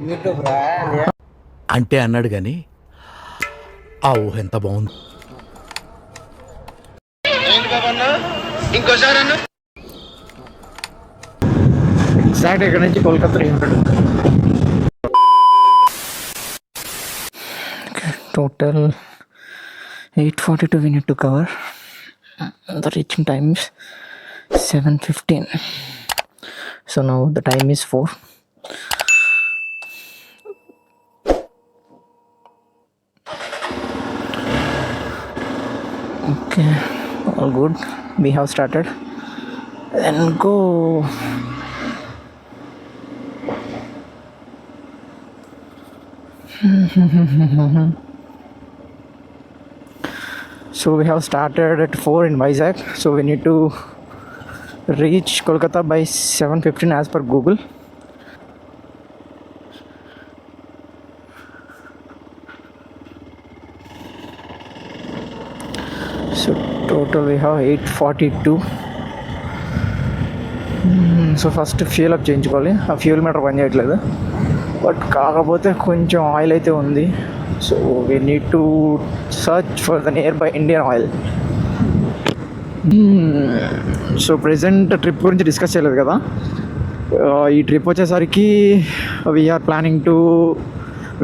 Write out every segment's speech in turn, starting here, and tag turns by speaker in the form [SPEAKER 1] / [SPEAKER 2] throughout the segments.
[SPEAKER 1] YouTube రా
[SPEAKER 2] అంటే అన్నాడు కానీ ఆ ఊహ ఎంత బాగుంది.
[SPEAKER 3] ఎగ్జాక్ట్ ఇక్కడ నుంచి Kolkata 300. Total 8:42 we need to cover. The reaching time is 7:15. So now the time is 4. Okay, all good. We have started. Then go. So we have started at 4 in Vizag. So we need to reach Kolkata by 7:15 as per Google. So total we have 8:42. So first fuel up చేయించుకోవాలి. ఆ fuel metre పని చేయట్లేదు, but కాకపోతే కొంచెం oil అయితే ఉంది. So we need to search for the nearby Indian Oil. So present trip గురించి discuss చేయలేదు కదా. ఈ ట్రిప్ వచ్చేసరికి we are planning to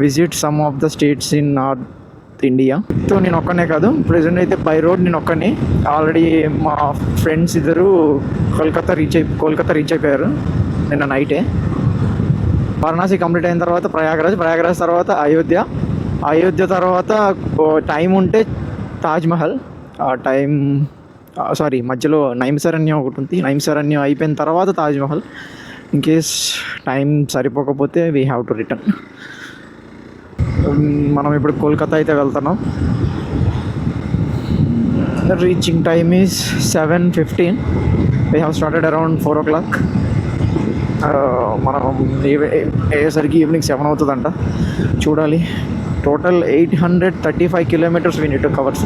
[SPEAKER 3] visit some of the states in north India. So నేను ఒక్కనే కాదు, ప్రెజెంట్ అయితే బై రోడ్ నేను ఒక్కనే. ఆల్రెడీ మా ఫ్రెండ్స్ ఇద్దరు కోల్కతా రీచ్ అయిపోయారు నిన్న నైటే. వారణాసి కంప్లీట్ అయిన తర్వాత ప్రయాగరాజ్ తర్వాత అయోధ్య తర్వాత టైం ఉంటే తాజ్మహల్, మధ్యలో నైమిసారణ్యం ఒకటి ఉంది. నైమిసారణ్యం అయిపోయిన తర్వాత తాజ్మహల్. ఇన్ కేస్ టైం సరిపోకపోతే వీ హ్యావ్ టు రిటర్న్. మనం ఇప్పుడు కోల్కతా అయితే వెళ్తున్నాం. Reaching time is 7:15. We have started around 4 o'clock. మనం అయ్యేసరికి ఈవినింగ్ 7 అవుతుందంట. చూడాలి. Total 835 kilometers we need to cover.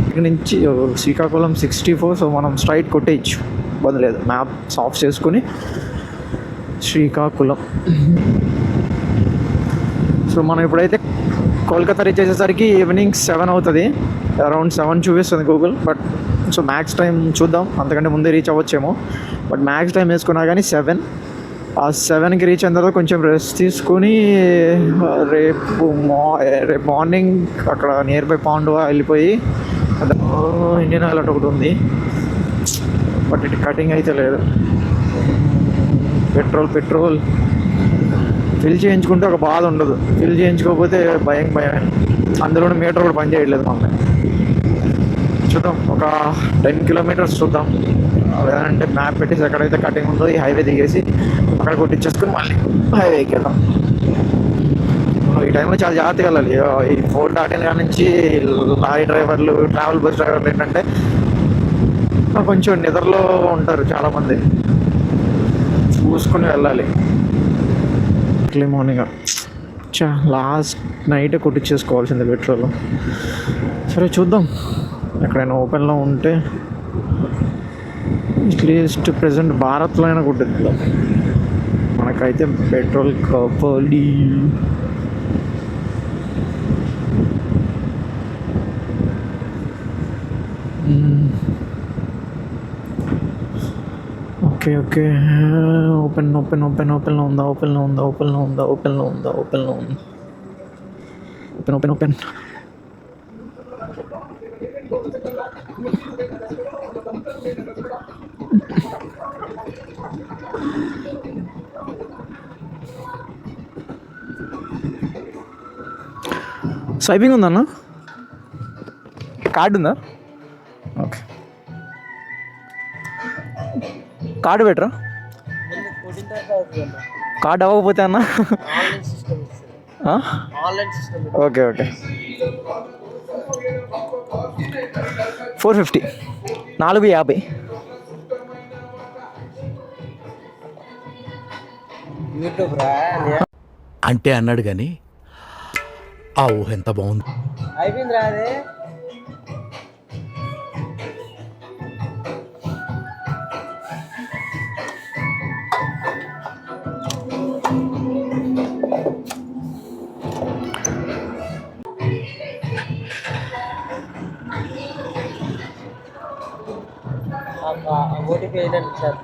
[SPEAKER 3] ఇక్కడ నుంచి శ్రీకాకుళం 64. సో మనం స్ట్రైట్ కొట్టేయచ్చు, ఇబ్బంది లేదు. మ్యాప్స్ ఆఫ్ చేసుకుని శ్రీకాకుళం. సో మనం ఇప్పుడైతే కోల్కతా రీచ్ అయ్యేసరికి ఈవినింగ్ 7 అవుతుంది. అరౌండ్ 7 చూపిస్తుంది Google. But so max time చూద్దాం, అంతకంటే ముందే రీచ్ అవ్వచ్చేమో. బట్ మ్యాక్స్ టైం వేసుకున్నా కానీ 7. ఆ 7కి రీచ్ అయిన తర్వాత కొంచెం రెస్ట్ తీసుకుని రేపు మార్నింగ్ అక్కడ నియర్ బై పాండువా వెళ్ళిపోయి, ఇండియన్ ఆయిల్ ఒకటి ఉంది బట్ ఇటు కటింగ్ అయితే లేదు. పెట్రోల్ ఫిల్ చేయించుకుంటే ఒక బాధ ఉండదు, ఫిల్ చేయించుకోకపోతే భయం. అందులోనే మీటర్ కూడా పని చేయట్లేదు మమ్మల్ని. చూద్దాం, ఒక 10 kilometers చూద్దాం. లేదంటే మ్యాప్ పెట్టేసి ఎక్కడైతే కటింగ్ ఉందో ఈ హైవే దిగేసి అక్కడ కొట్టించేసుకుని మళ్ళీ హైవే ఎక్కేద్దాం. ఈ టైంలో చాలా జాగ్రత్తగా వెళ్ళాలి. ఈ 4 దాటిన కాడ నుంచి లారీ డ్రైవర్లు, ట్రావెల్ బస్ డ్రైవర్లు ఏంటంటే కొంచెం నిద్రలో ఉంటారు చాలామంది, చూసుకుని వెళ్ళాలి. ఎర్లీ మార్నింగ్ లాస్ట్ నైటే కొట్టించేసుకోవాల్సింది పెట్రోల్. సరే చూద్దాం, ఎక్కడైనా ఓపెన్లో ఉంటే అట్లీస్ట్ ప్రెజెంట్ భారత్లో అయినా కొట్టిద్దాం. మనకైతే పెట్రోల్ కావాలి. ఓకే ఓపెన్ స్వైపింగ్ ఉందన్న? కార్డు ఉందా? ఓకే, కార్డు పెట్టరా. కార్డు అవ్వకపోతే అన్న ఓకే 450 450.
[SPEAKER 2] అంటే అన్నాడు కానీ ఆ ఊహ ఎంత బాగుంది.
[SPEAKER 1] అయిపోయింది రాదే. ఓటీపీ అయినట్టు సార్.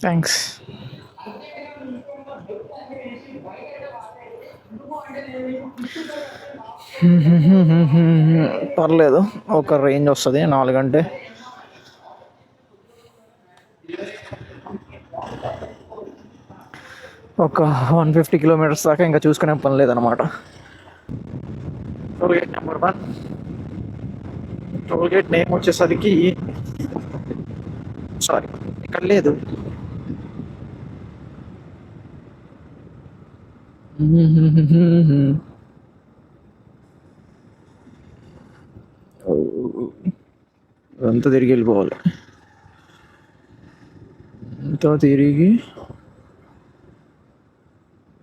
[SPEAKER 3] థ్యాంక్స్. పర్లేదు, ఒక రేంజ్ వస్తుంది 4 గంటే. ఒక 150 కిలోమీటర్స్ దాకా ఇంకా చూసుకునే పని లేదనమాట. Tollgate number 1. టోల్గేట్ నేమ్ వచ్చేసరికి సారీ ఇక్కడ లేదు. అంతా తిరిగి వెళ్ళిపోవాలి. అంతా తిరిగి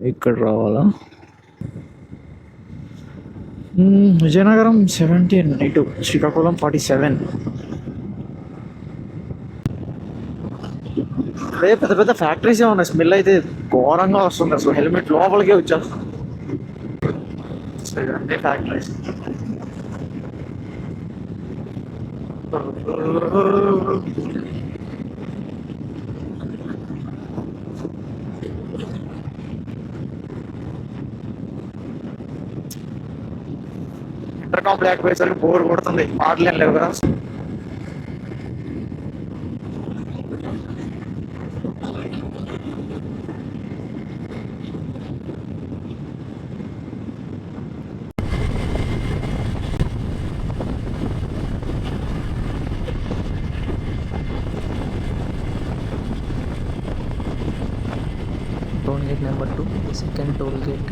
[SPEAKER 3] ఇక్కడ రావాలా? విజయనగరం 1792, శ్రీకాకుళం 47. అదే పెద్ద పెద్ద ఫ్యాక్టరీస్ ఉన్నాయి. స్మెల్ అయితే ఘోరంగా వస్తుంది. అసలు హెల్మెట్ లోపలికే వచ్చేస్తుంది. అదే ఫ్యాక్టరీస్. ఇంటర్కామ్ లేకపోయేసరికి బోర్ కొడుతుంది. మాటలేం లేవు కదా.
[SPEAKER 4] Toll gate number 2, the second toll gate.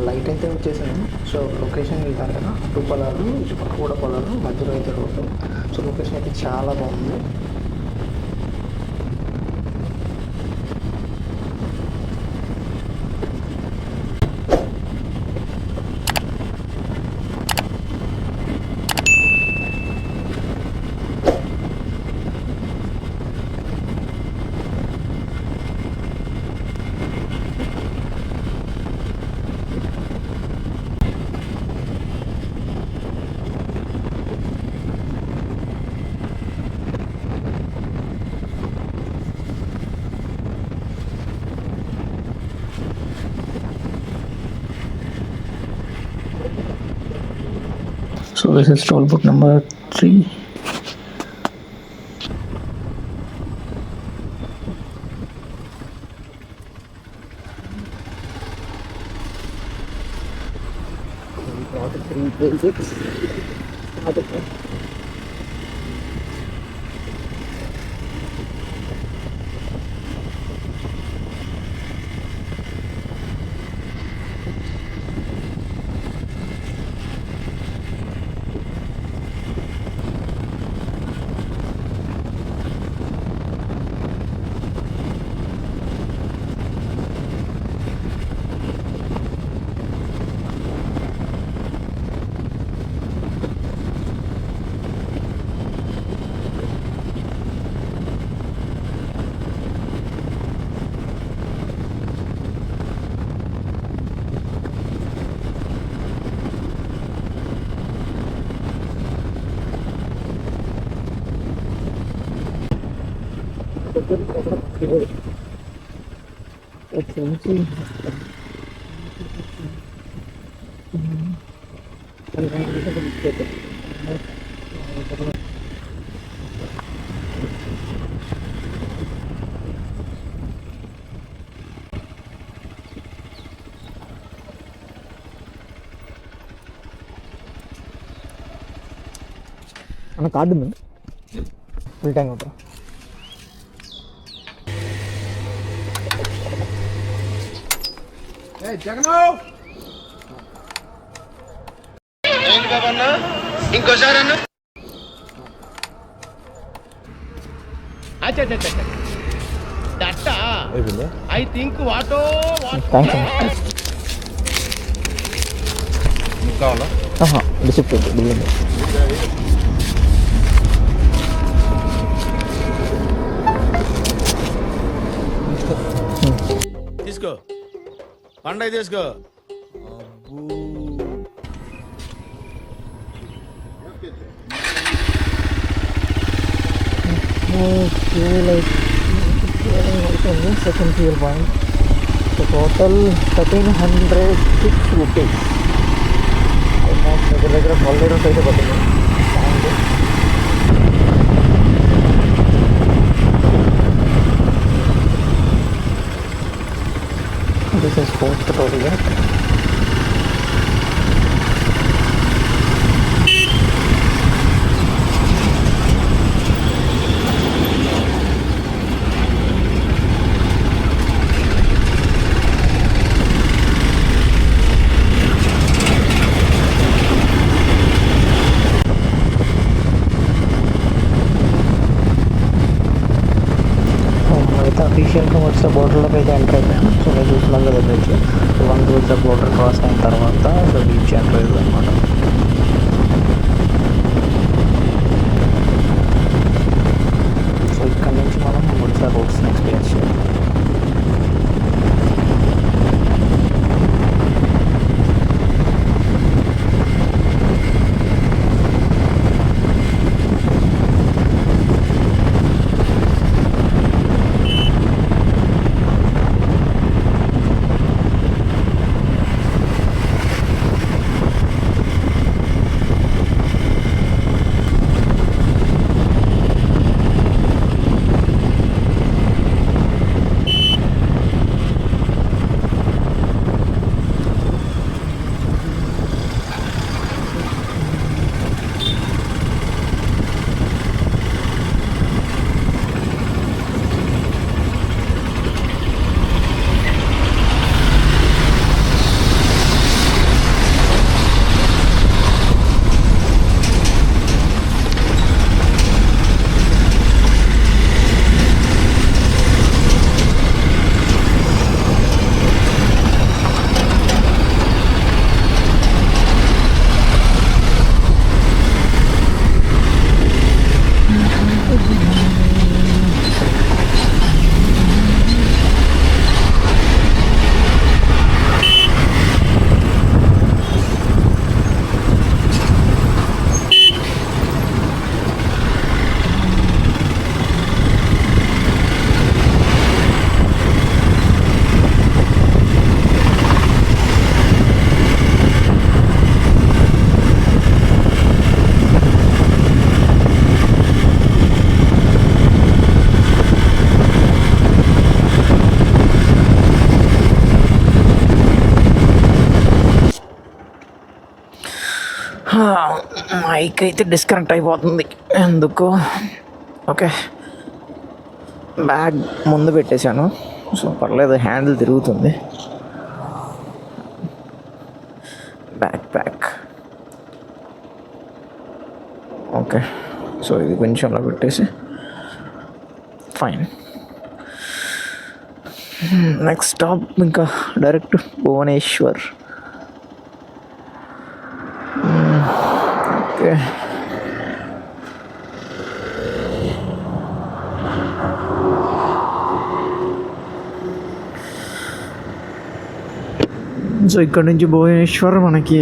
[SPEAKER 4] Light అయితే వచ్చేసాను. సో లొకేషన్ వెళ్తాను కదా, అటు పొలాలు ఇటు పక్క కూడా పొలాలు, మధ్యలో అయితే రోడ్డు. సో లొకేషన్ అయితే చాలా బాగుంది. So this is toll book number 3. అన్న కార్డు ఉంది, ఫుల్ ట్యాంక్ అవుతా.
[SPEAKER 5] ఇంకోసారి అన్న
[SPEAKER 4] థ్యాంక్స్. Discipline billing.
[SPEAKER 2] తీసుకో పండగ తీసుకో.
[SPEAKER 4] Second fuel point. So total 1306 rupees. Almost దగ్గర 12 రూపీస్ అయితే పడుతుంది. This is post toll gate. అఫీషియల్గా వచ్చే బోర్డర్లోకి అయితే ఎంటర్ అయిపోయాను. సో నేను చూస్తున్నాను కదా వచ్చి 1 రోజు బోర్డర్ క్రాస్ అయిన తర్వాత సో బీచ్ ఎంటర్ అయ్యింది అనమాట. సో ఇక్కడ నుంచి మనం ఒడిశా రోడ్స్ని ఎక్స్పీరియన్స్ చేయాలి. మైక్ అయితే డిస్కనెక్ట్ అయిపోతుంది ఎందుకు. ఓకే, బ్యాగ్ ముందు పెట్టేశాను. సో పర్లేదు, హ్యాండిల్ తిరుగుతుంది. Back okay. సో ఇది కొంచెం అలా పెట్టేసి ఫైన్. నెక్స్ట్ స్టాప్ ఇంకా డైరెక్ట్ భువనేశ్వర్. ఓకే, సో ఇక్కడ నుంచి భువనేశ్వర్ మనకి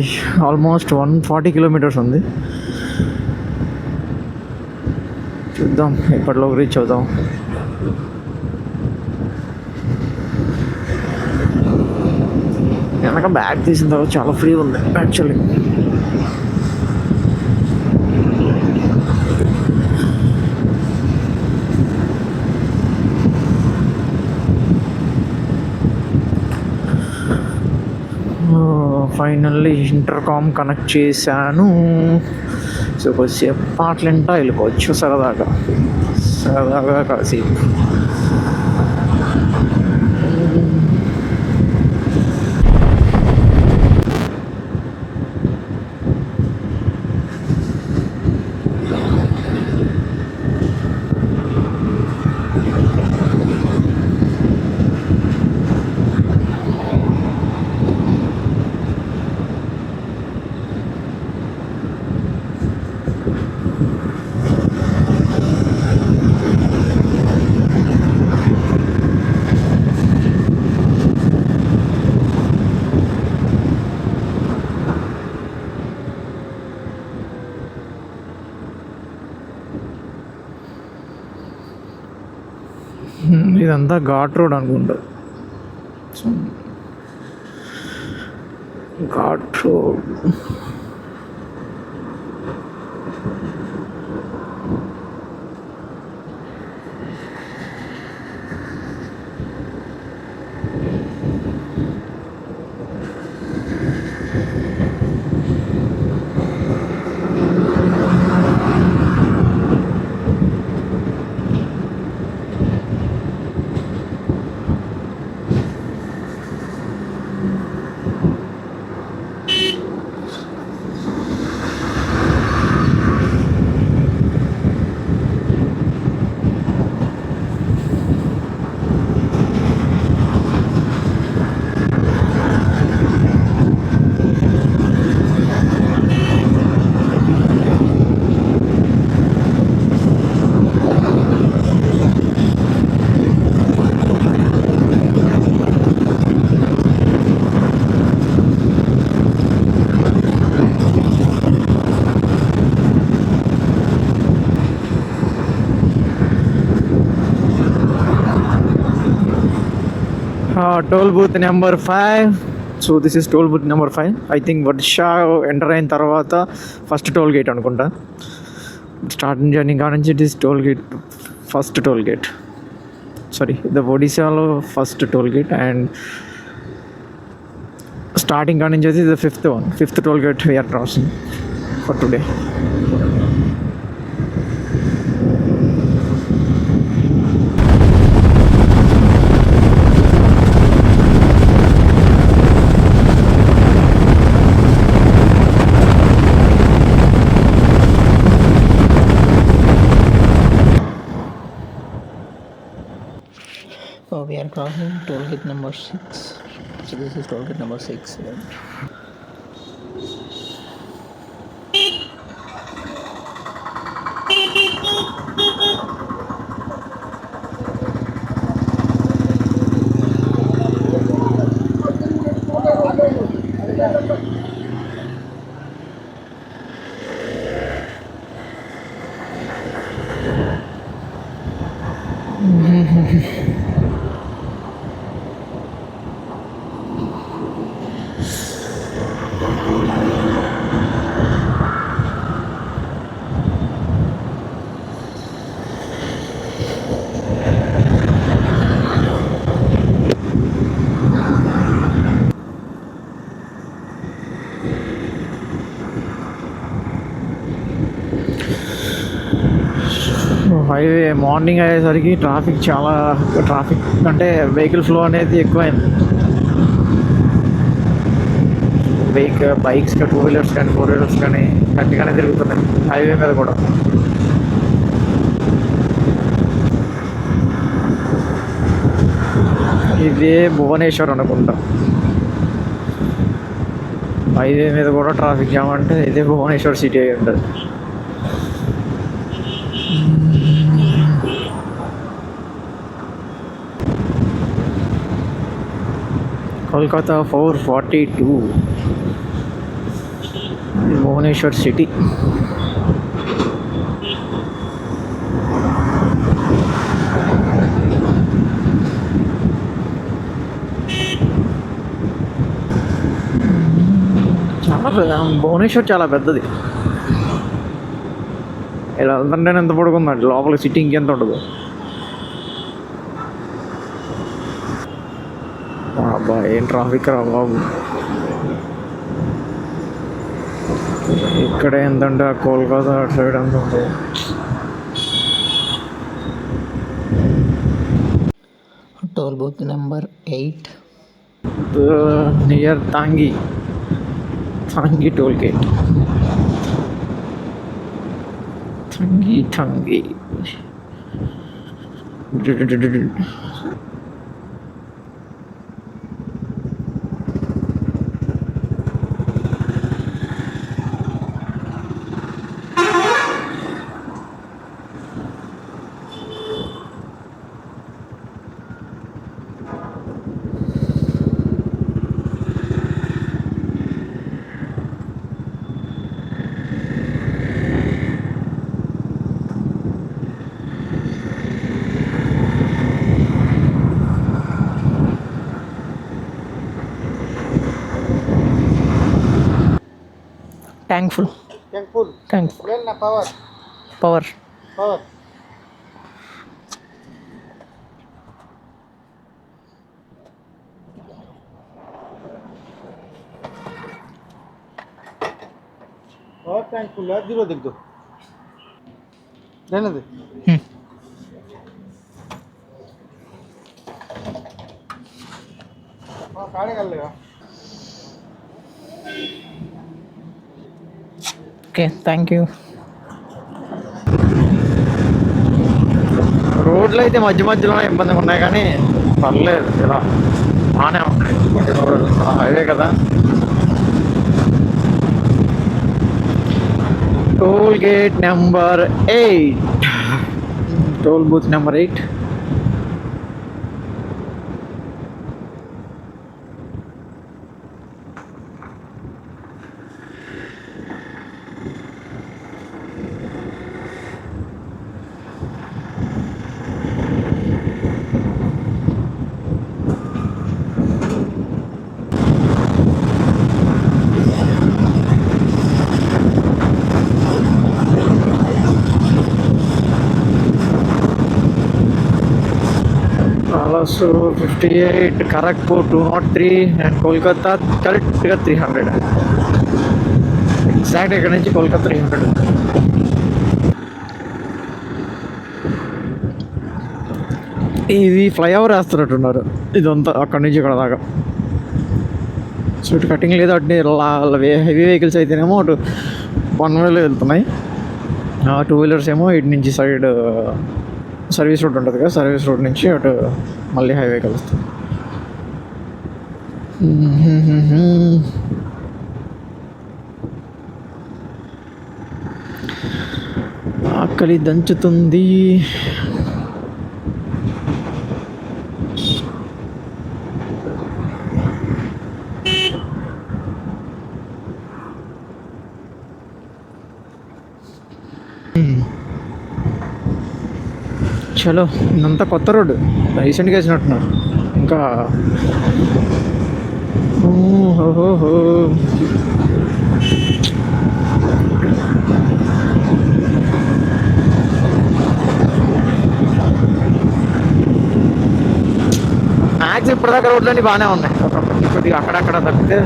[SPEAKER 4] ఆల్మోస్ట్ 140 కిలోమీటర్స్ ఉంది. చూద్దాం ఎప్పటిలోకి రీచ్ అవుతాం. వెనక బ్యాగ్ తీసిన తర్వాత చాలా ఫ్రీ ఉంది యాక్చువల్లీ. ఫైనల్లీ ఇంటర్కామ్ కనెక్ట్ చేశాను. సో కొద్దిసేపు పాటలంటా వెళ్ళిపోవచ్చు సరదాగా కాసేపు.
[SPEAKER 3] ఇదంతా ఘాట్ రోడ్ అనుకుంటా. Ghat road. Toll booth number 5. So this is toll booth number 5. I think వర్షా ఎంటర్ అయిన తర్వాత ఫస్ట్ టోల్ గేట్ అనుకుంటా. స్టార్టింగ్ జర్నీ కాడ నుంచి it is toll gate, first toll gate. Sorry, the ఒడిశాలో first toll gate. And starting కాడ నుంచి అయితే the fifth toll gate we're crossing for today.
[SPEAKER 4] We are crossing toll gate number 6. So this is toll gate number 6. Right?
[SPEAKER 3] Highway morning అయ్యేసరికి traffic అంటే vehicle flow అనేది ఎక్కువైంది. Bikes కానీ 2 wheelers కానీ 4 wheelers కానీ గట్టిగానే తిరుగుతున్నాయి హైవే మీద కూడా. ఇదే భువనేశ్వర్ అనుకుంటా. హైవే మీద కూడా ట్రాఫిక్ జామ్ అంటే ఇదే భువనేశ్వర్ సిటీ అయి ఉంటుంది. కోల్కతా 442 భువనేశ్వర్ సిటీ. భువనేశ్వర్ చాలా పెద్దది. ఇలా వెళ్తుంటేనే ఎంత పడుకుందండి, లోపల సిటీ ఇంకెంత ఉండదు. అబ్బా ఏం ట్రాఫిక్ రా బాబు. ఇక్కడ ఎంతంటే కోల్కతా అటు సైడ్ ఎంత ఉంటుంది.
[SPEAKER 4] Toll booth number 8.
[SPEAKER 3] Near Tangi toll gate. Tangi
[SPEAKER 4] tank full. Tank power.
[SPEAKER 1] और टैंक फुल है, जीरो देख दो, रहने दे। हाँ साढ़े कर लेगा।
[SPEAKER 4] Okay, thank you.
[SPEAKER 3] రోడ్లు అయితే మధ్య మధ్యలో ఇబ్బందిగా ఉన్నాయి కానీ పర్లేదు, ఇలా బాగానే ఉన్నాయి. హైవే కదా. Toll gate number 8, toll booth number 8. So 58, Kharagpur 203 and Kolkata కరెక్ట్గా 300. ఎగ్జాక్ట్ ఇక్కడ నుంచి కోల్కతా 300. ఇది ఫ్లైఓవర్ వేస్తున్నట్టున్నారు ఇదంతా, అక్కడి నుంచి ఇక్కడ దాకా. సో ఇటు కటింగ్ లేదు, అటు హెవీ వెహికల్స్ అయితేనేమో అటు 1 వేలో వెళ్తున్నాయి, 2 వీలర్స్ ఏమో ఇటు నుంచి సైడ్ సర్వీస్ రోడ్ ఉంటుంది కదా, సర్వీస్ రోడ్ నుంచి అటు మళ్ళీ హైవే కలుస్తుంది. ఆకలి దంచుతుంది. చలో, ఇదంతా కొత్త రోడ్డు, రీసెంట్గా వేసినట్టున్నారు ఇంకా. ఓహో, మ్యాక్స్ ఇప్పటిదాకా రోడ్లన్నీ బాగానే ఉన్నాయి, కొద్దిగా అక్కడక్కడ తప్పితే.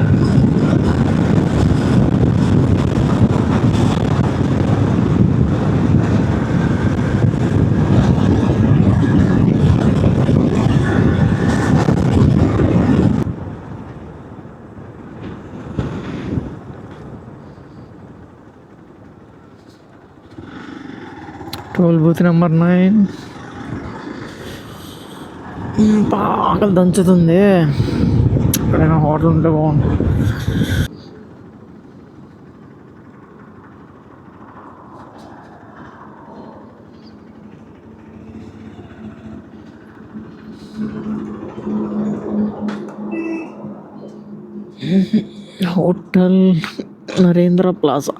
[SPEAKER 3] Toll booth number 9. ఆకలి దంచుతుంది, ఎక్కడైనా హోటల్ ఉంటే బాగుంటుంది. Hotel Narendra plaza.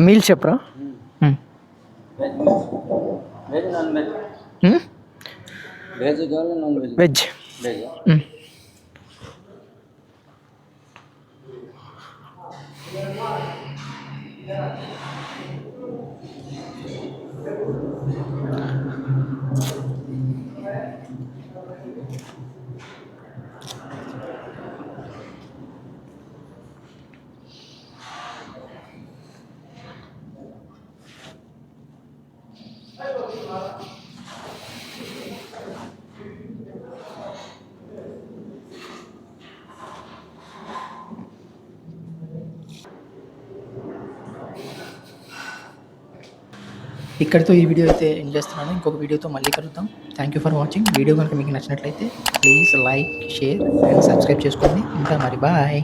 [SPEAKER 3] మీల్స్ చెప్పరా?
[SPEAKER 1] వెజ్ నాన్ వెజ్, వెజ్ కావాలి నాన్ వెజ్?
[SPEAKER 3] వెజ్.
[SPEAKER 4] ఇక్కడితో ఈ వీడియో అయితే ఎండ్ చేస్తున్నాను. ఇంకొక వీడియోతో మళ్ళీ కలుద్దాం. Thank you for watching. Video కనుక మీకు నచ్చినట్లయితే please like, share and subscribe చేసుకోండి. ఇంకా మరి బాయ్.